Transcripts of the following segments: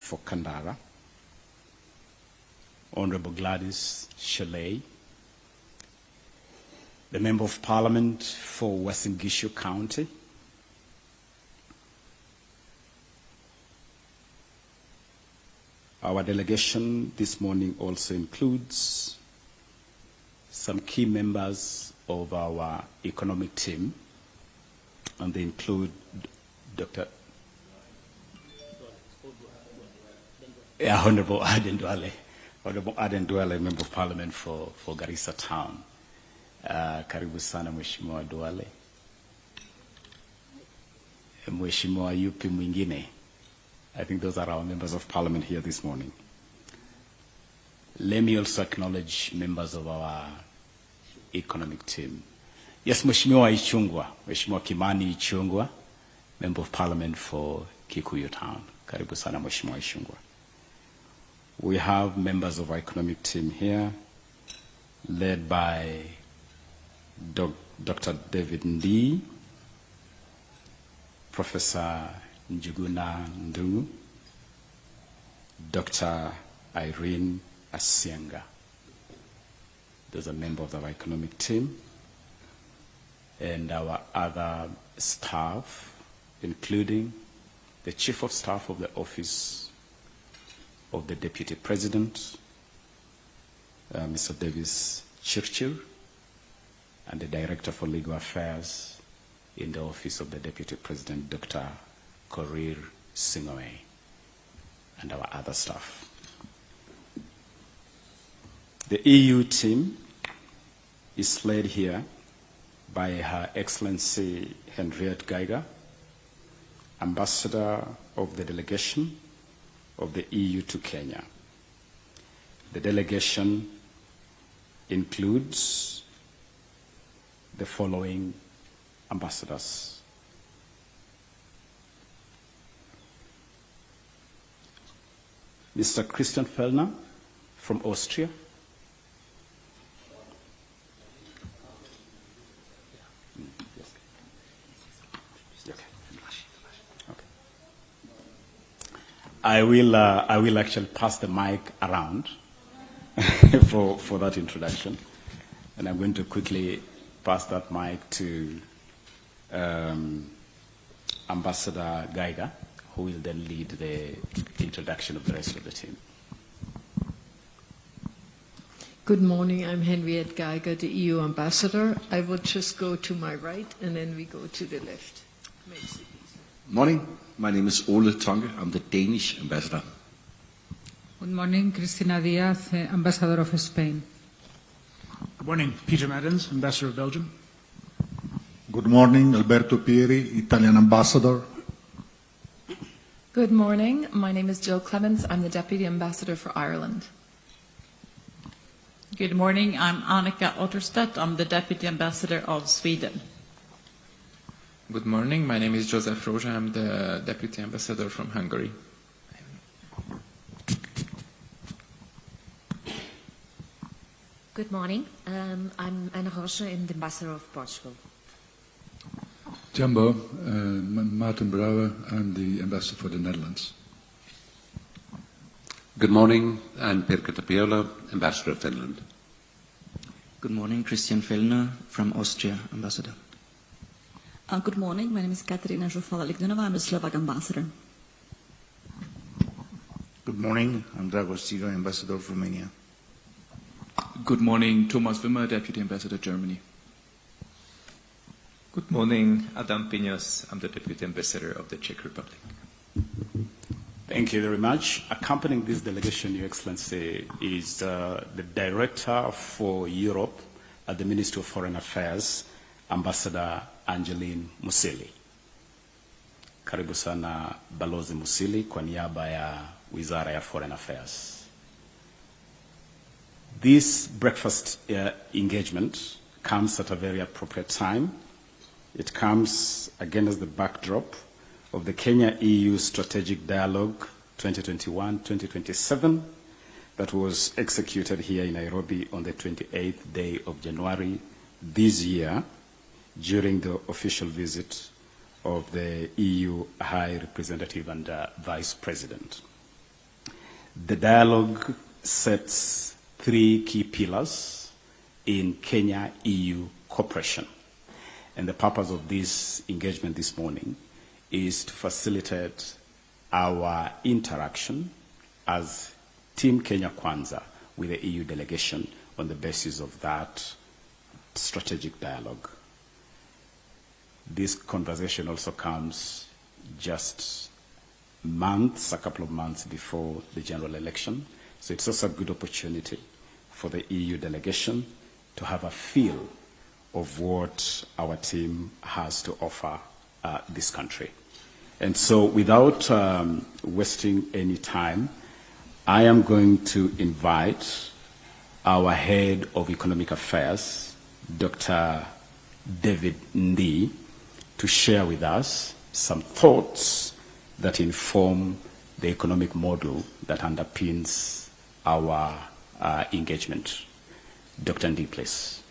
for Kandara, Honorable Gladys Shalay, the Member of Parliament for Western Gishu County, our delegation this morning also includes some key members of our economic team, and they include Dr. Honorable Aden Duale, Member of Parliament for Garissa Town. Karibu sana Mheshimiwa Duale. Mheshimiwa yupi mwingine? I think those are our members of Parliament here this morning. Let me also acknowledge members of our economic team. Yes, Mheshimiwa Ichungwa, Mheshimiwa Kimani Ichungwa, Member of Parliament for Kikuyu Town. Karibu sana Mheshimiwa Ichungwa. We have members of our economic team here, led by Dr. David Ndi, Professor Njuguna Ndungu, Dr. Irene Asienga. Those are members of our economic team. And our other staff, including the Chief of Staff of the Office of the Deputy President, Mr. Davis Chirchir, and the Director for Legal Affairs in the Office of the Deputy President, Dr. Korir Singoe, and our other staff. The EU team is led here by Her Excellency Henriette Geiger, Ambassador of the delegation of the EU to Kenya. The delegation includes the following ambassadors: Mr. Christian Fellner from Austria, I will actually pass the mic around for that introduction, and I'm going to quickly pass that mic to Ambassador Geiger, who will then lead the introduction of the rest of the team. Good morning, I'm Henriette Geiger, the EU Ambassador. I will just go to my right and then we go to the left. Morning, my name is Ole Tonge, I'm the Danish Ambassador. Good morning, Cristina Diaz, Ambassador of Spain. Good morning, Peter Maddens, Ambassador of Belgium. Good morning, Alberto Pieri, Italian Ambassador. Good morning, my name is Jill Clements, I'm the Deputy Ambassador for Ireland. Good morning, I'm Annika Otterstedt, I'm the Deputy Ambassador of Sweden. Good morning, my name is Joseph Roja, I'm the Deputy Ambassador from Hungary. Good morning, I'm Ana Rocha, I'm the Ambassador of Portugal. Jumbo, Martin Brouwer, I'm the Ambassador for the Netherlands. Good morning, I'm Pirkko Tapiola, Ambassador of Finland. Good morning, Christian Fellner from Austria, Ambassador. Good morning, my name is Katerina Žufala-Ligdunova, I'm the Slovak Ambassador. Good morning, I'm Dragos Tsiga, Ambassador of Romania. Good morning, Thomas Wimmer, Deputy Ambassador, Germany. Good morning, Adam Piños, I'm the Deputy Ambassador of the Czech Republic. Thank you very much. Accompanying this delegation, Your Excellency, is the Director for Europe at the Ministry of Foreign Affairs, Ambassador Angeline Musili. Karibu sana Balozi Musili kwa niaba ya Wizara ya Foreign Affairs. This breakfast engagement comes at a very appropriate time. It comes again as the backdrop of the Kenya-EU Strategic Dialogue 2021-2027 that was executed here in Nairobi on the 28th day of January this year during the official visit of the EU High Representative and Vice President. The dialogue sets 3 key pillars in Kenya-EU cooperation. And the purpose of this engagement this morning is to facilitate our interaction as Team Kenya Kwanza with the EU delegation on the basis of that strategic dialogue. This conversation also comes just a couple of months before the general election. So it's also a good opportunity for the EU delegation to have a feel of what our team has to offer this country. And so without wasting any time, I am going to invite our head of economic affairs, Dr. David Ndi, to share with us some thoughts that inform the economic model that underpins our engagement. Dr. Ndi, please.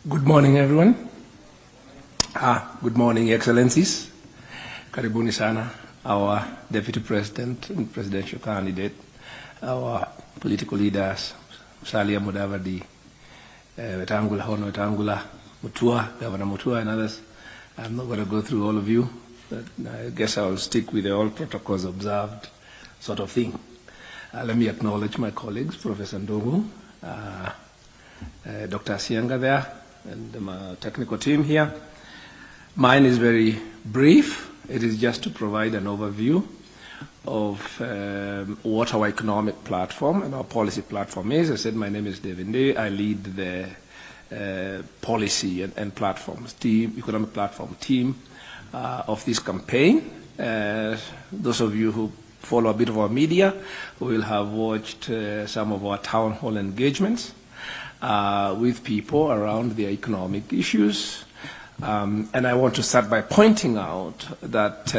Good morning, everyone. Good morning, Excellencies. Karibuni sana, our Deputy President and Presidential Candidate, our political leaders, Musalia Mudavadi, Wetangula, Hono Wetangula, Mutua, Governor Mutua, and others. I'm not going to go through all of you, but I guess I'll stick with the all protocols observed sort of thing. Let me acknowledge my colleagues, Professor Ndungu, Dr. Asianga there, and my technical team here. Mine is very brief. It is just to provide an overview of what our economic platform and our policy platform is. I said my name is David Ndi. I lead the policy and platforms team, economic platform team of this campaign. Those of you who follow a bit of our media will have watched some of our town hall engagements with people around their economic issues. And I want to start by pointing out that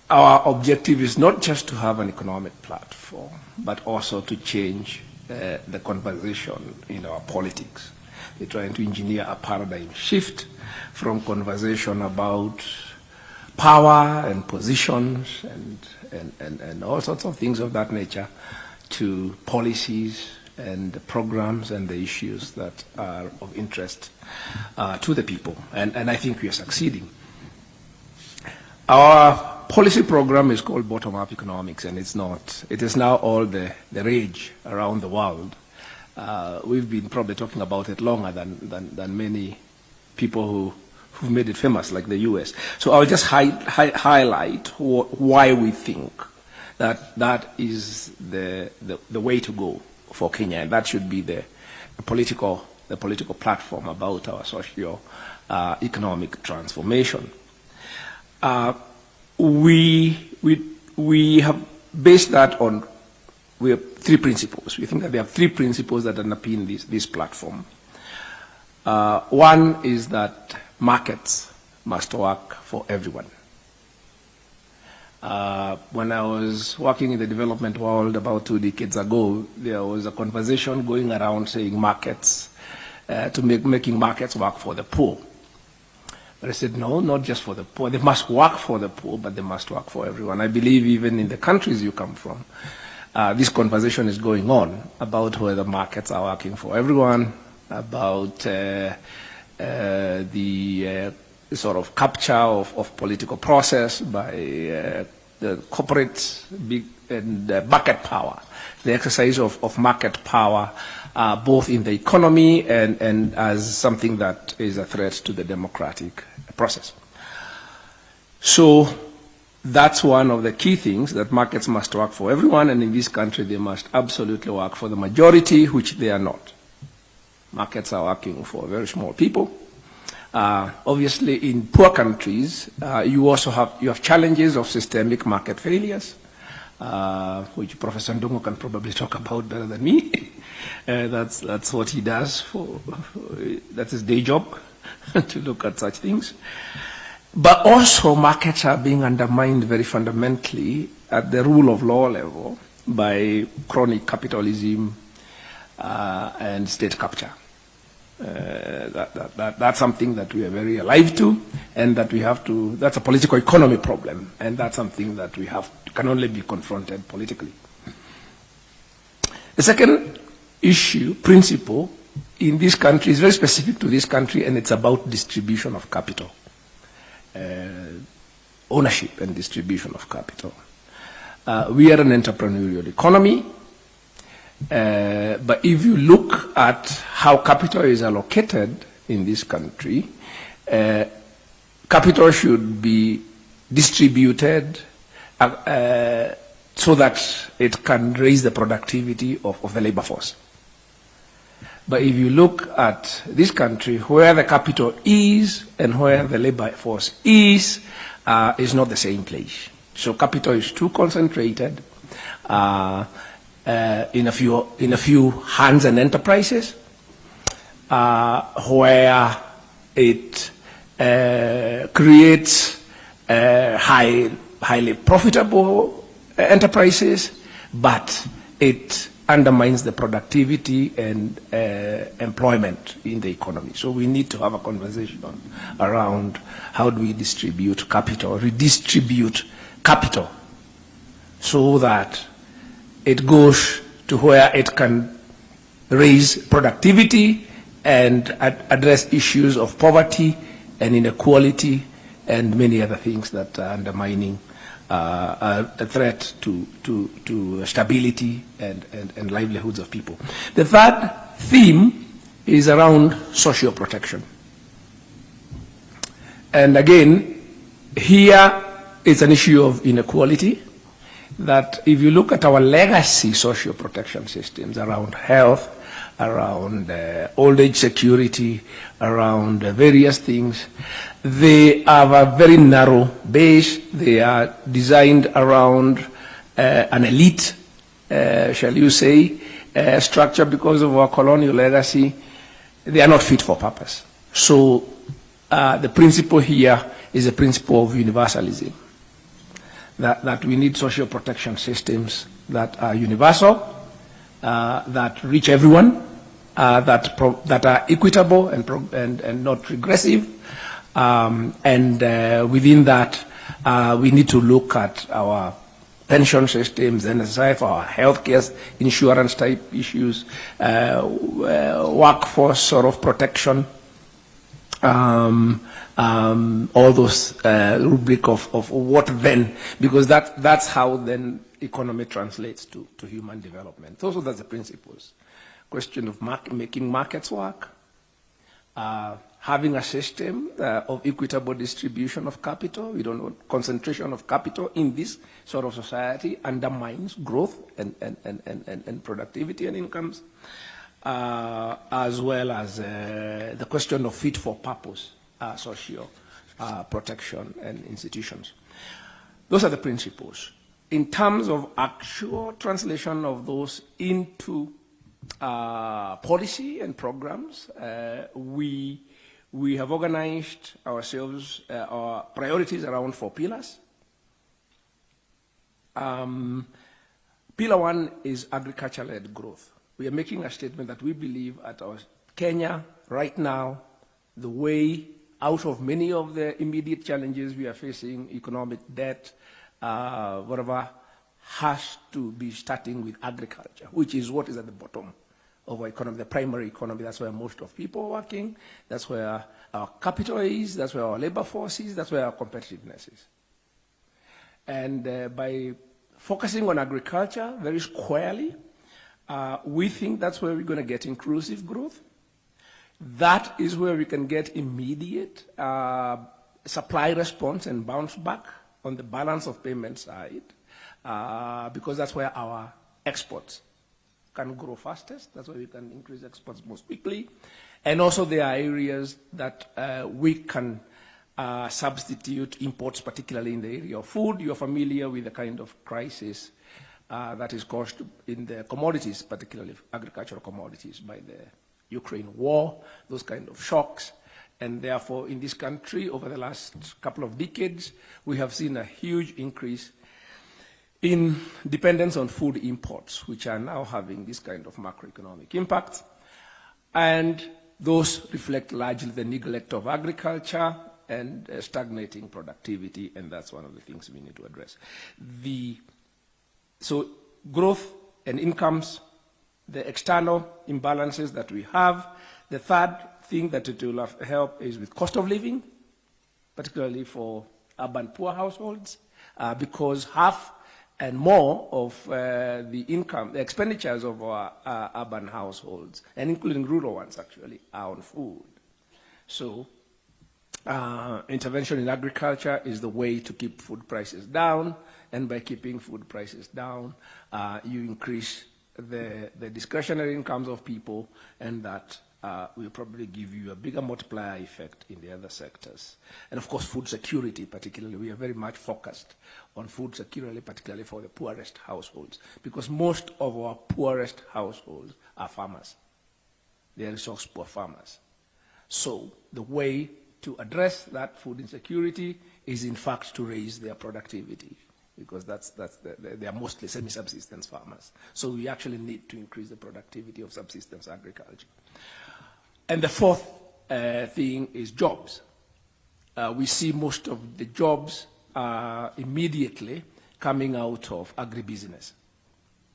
our objective is not just to have an economic platform, but also to change the conversation in our politics. We're trying to engineer a paradigm shift from conversation about power and positions and all sorts of things of that nature to policies and the programs and the issues that are of interest to the people. And I think we are succeeding. Our policy program is called bottom-up economics, and it's not. It is now all the rage around the world. We've been probably talking about it longer than many people who've made it famous, like the US. So I'll just highlight why we think that is the way to go for Kenya, and that should be the political platform about our socio-economic transformation. We have based that on, we have 3 principles. We think that there are 3 principles that underpin this platform. One is that markets must work for everyone. When I was working in the development world about 2 decades ago, there was a conversation going around saying markets, making markets work for the poor. But I said, no, not just for the poor. They must work for the poor, but they must work for everyone. I believe even in the countries you come from, this conversation is going on about whether markets are working for everyone, about the sort of capture of political process by the corporate big and market power, the exercise of market power, both in the economy and as something that is a threat to the democratic process. So that's one of the key things, that markets must work for everyone, and in this country they must absolutely work for the majority, which they are not. Markets are working for very small people. Obviously, in poor countries, you also have challenges of systemic market failures, which Professor Ndungu can probably talk about better than me. That's what he does that's his day job, to look at such things. But also markets are being undermined very fundamentally at the rule of law level by chronic capitalism and state capture. That's something that we are very alive to, and that we have to, that's a political economy problem, and that's something that we can only be confronted politically. The second issue, principle, in this country is very specific to this country, and it's about distribution of capital. Ownership and distribution of capital. We are an entrepreneurial economy, but if you look at how capital is allocated in this country, capital should be distributed so that it can raise the productivity of the labor force. But if you look at this country, where the capital is and where the labor force is not the same place. So capital is too concentrated in a few hands and enterprises, where it creates highly profitable enterprises, but it undermines the productivity and employment in the economy. So we need to have a conversation around how do we distribute capital, redistribute capital, so that it goes to where it can raise productivity and address issues of poverty and inequality and many other things that are undermining a threat to stability and livelihoods of people. The third theme is around social protection. And again, here it's an issue of inequality, that if you look at our legacy social protection systems around health, around old age security, around various things, they have a very narrow base. They are designed around an elite, shall you say, structure because of our colonial legacy. They are not fit for purpose. So the principle here is a principle of universalism, that we need social protection systems that are universal, that reach everyone, that are equitable and not regressive. Within that, we need to look at our pension systems, NSI, for our healthcare insurance type issues, workforce sort of protection, all those rubric of what then, because that's how then economy translates to human development. Also, that's the principles. Question of making markets work, having a system of equitable distribution of capital. We don't want concentration of capital in this sort of society undermines growth and productivity and incomes, as well as the question of fit for purpose social protection and institutions. Those are the principles. In terms of actual translation of those into policy and programs, we have organized ourselves, our priorities around 4 pillars. Pillar 1 is agriculture-led growth. We are making a statement that we believe at our Kenya right now, the way out of many of the immediate challenges we are facing, economic debt, whatever, has to be starting with agriculture, which is what is at the bottom of our economy, the primary economy. That's where most of people are working. That's where our capital is. That's where our labor force is. That's where our competitiveness is. And by focusing on agriculture very squarely, we think that's where we're going to get inclusive growth. That is where we can get immediate supply response and bounce back on the balance of payment side, because that's where our exports can grow fastest. That's where we can increase exports most quickly. And also there are areas that we can substitute imports, particularly in the area of food. You're familiar with the kind of crisis that is caused in the commodities, particularly agricultural commodities, by the Ukraine war, those kind of shocks. And therefore, in this country, over the last couple of decades, we have seen a huge increase in dependence on food imports, which are now having this kind of macroeconomic impact. And those reflect largely the neglect of agriculture and stagnating productivity, and that's one of the things we need to address. So growth and incomes, the external imbalances that we have. The third thing that it will help is with cost of living, particularly for urban poor households, because half and more of the income, the expenditures of our urban households, and including rural ones actually, are on food. So intervention in agriculture is the way to keep food prices down, and by keeping food prices down, you increase the discretionary incomes of people, and that will probably give you a bigger multiplier effect in the other sectors. And of course, food security particularly. We are very much focused on food security, particularly for the poorest households, because most of our poorest households are farmers. They are resource poor farmers. So the way to address that food insecurity is in fact to raise their productivity, because they are mostly semi-subsistence farmers. So we actually need to increase the productivity of subsistence agriculture. And the fourth thing is jobs. We see most of the jobs immediately coming out of agribusiness.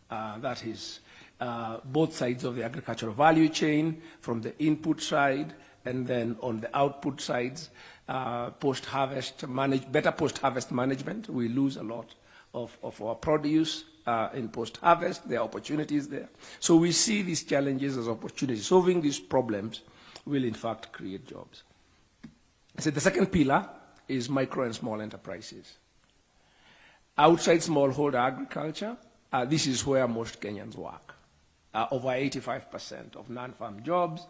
That is both sides of the agricultural value chain, from the input side, and then on the output sides, post-harvest better post-harvest management. We lose a lot of our produce in post-harvest. There are opportunities there. So we see these challenges as opportunities. Solving these problems will in fact create jobs. So the second pillar is micro and small enterprises. Outside smallholder agriculture, this is where most Kenyans work. Over 85% of non-farm jobs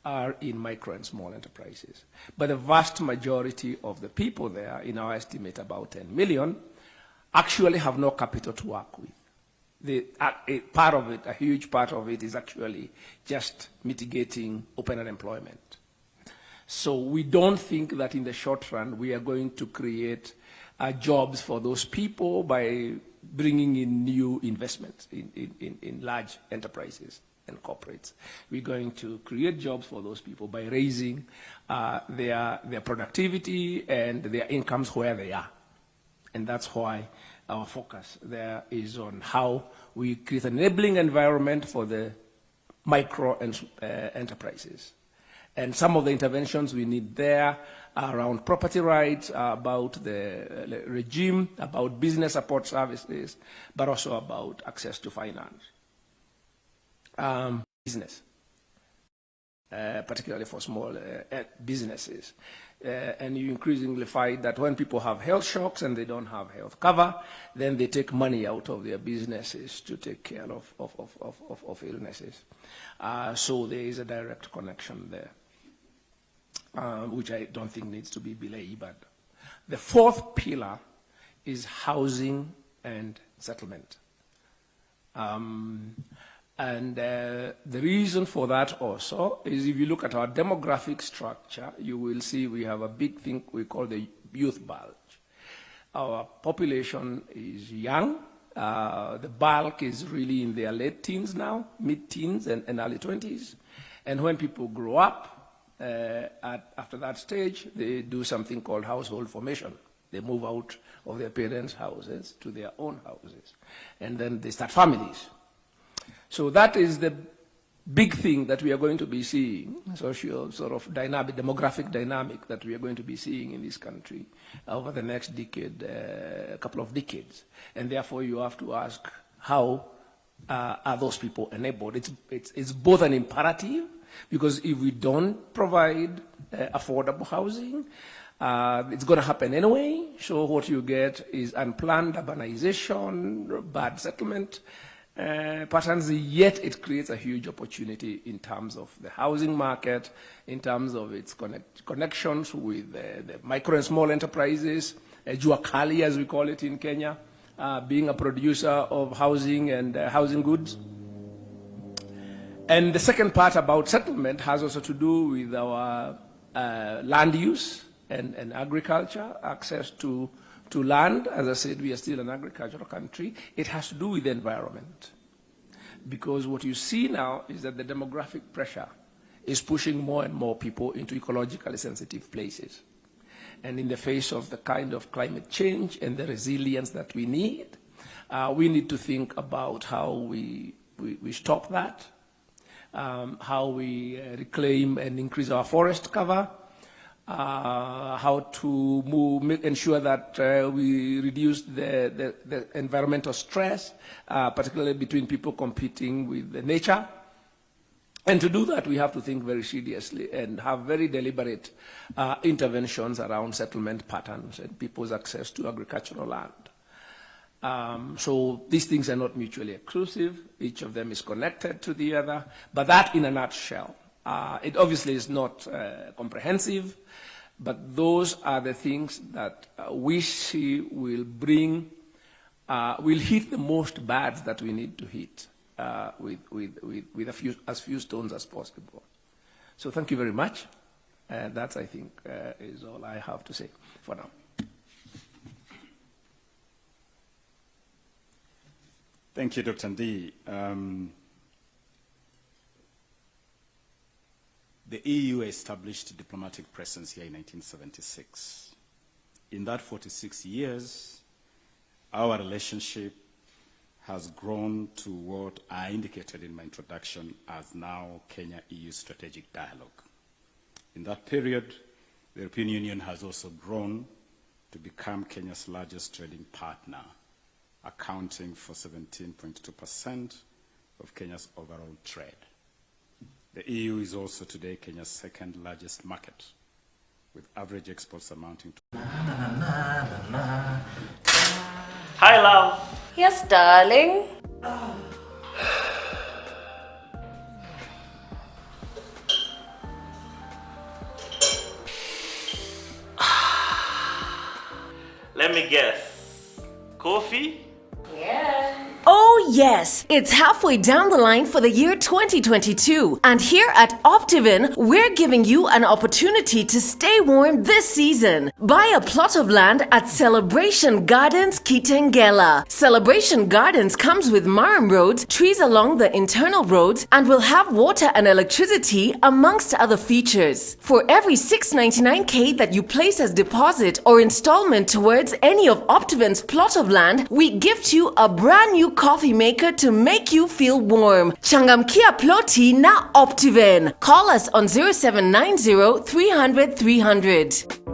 are in micro and small enterprises. But the vast majority of the people there, in our estimate about 10 million, actually have no capital to work with. A huge part of it is actually just mitigating open unemployment. So we don't think that in the short run we are going to create jobs for those people by bringing in new investments in large enterprises and corporates. We're going to create jobs for those people by raising their productivity and their incomes where they are. And that's why our focus there is on how we create an enabling environment for the micro and enterprises. And some of the interventions we need there are around property rights, about the regime, about business support services, but also about access to finance. Business, particularly for small businesses. And you increasingly find that when people have health shocks and they don't have health cover, then they take money out of their businesses to take care of illnesses. So there is a direct connection there, which I don't think needs to be belabored. The fourth pillar is housing and settlement. And the reason for that also is, if you look at our demographic structure, you will see we have a big thing we call the youth bulge. Our population is young. The bulk is really in their late teens now, mid-teens and early 20s. And when people grow up, after that stage, they do something called household formation. They move out of their parents' houses to their own houses. And then they start families. So that is the big thing that we are going to be seeing, social sort of dynamic, demographic dynamic that we are going to be seeing in this country over the next decade, a couple of decades. And therefore you have to ask, how are those people enabled? It's both an imperative, because if we don't provide affordable housing, it's going to happen anyway. So what you get is unplanned urbanization, bad settlement patterns, yet it creates a huge opportunity in terms of the housing market, in terms of its connections with the micro and small enterprises, Jua Kali, as we call it in Kenya, being a producer of housing and housing goods. And the second part about settlement has also to do with our land use and agriculture, access to land. As I said, we are still an agricultural country. It has to do with the environment. Because what you see now is that the demographic pressure is pushing more and more people into ecologically sensitive places. And in the face of the kind of climate change and the resilience that we need to think about how we stop that, how we reclaim and increase our forest cover, how to ensure that we reduce the environmental stress, particularly between people competing with the nature. And to do that, we have to think very seriously and have very deliberate interventions around settlement patterns and people's access to agricultural land. So these things are not mutually exclusive. Each of them is connected to the other. But that in a nutshell. It obviously is not comprehensive, but those are the things that we see will hit the most bads that we need to hit with as few stones as possible. So thank you very much. That, I think, is all I have to say for now. Thank you, Dr. Ndi. The EU established a diplomatic presence here in 1976. In that 46 years, our relationship has grown to what I indicated in my introduction as now Kenya-EU strategic dialogue. In that period, the European Union has also grown to become Kenya's largest trading partner, accounting for 17.2% of Kenya's overall trade. The EU is also today Kenya's second largest market, with average exports amounting to... Hi, love. Yes, darling. Let me guess. Coffee? Yeah. Oh yes, it's halfway down the line for the year 2022, and here at Optivin, we're giving you an opportunity to stay warm this season. Buy a plot of land at Celebration Gardens Kitengela. Celebration Gardens comes with Marram roads, trees along the internal roads, and will have water and electricity amongst other features. For every $699K that you place as deposit or installment towards any of Optivin's plot of land, we gift you a brand new coffee maker to make you feel warm. Changamkia ploti na Optivin. Call us on 0790 300 300.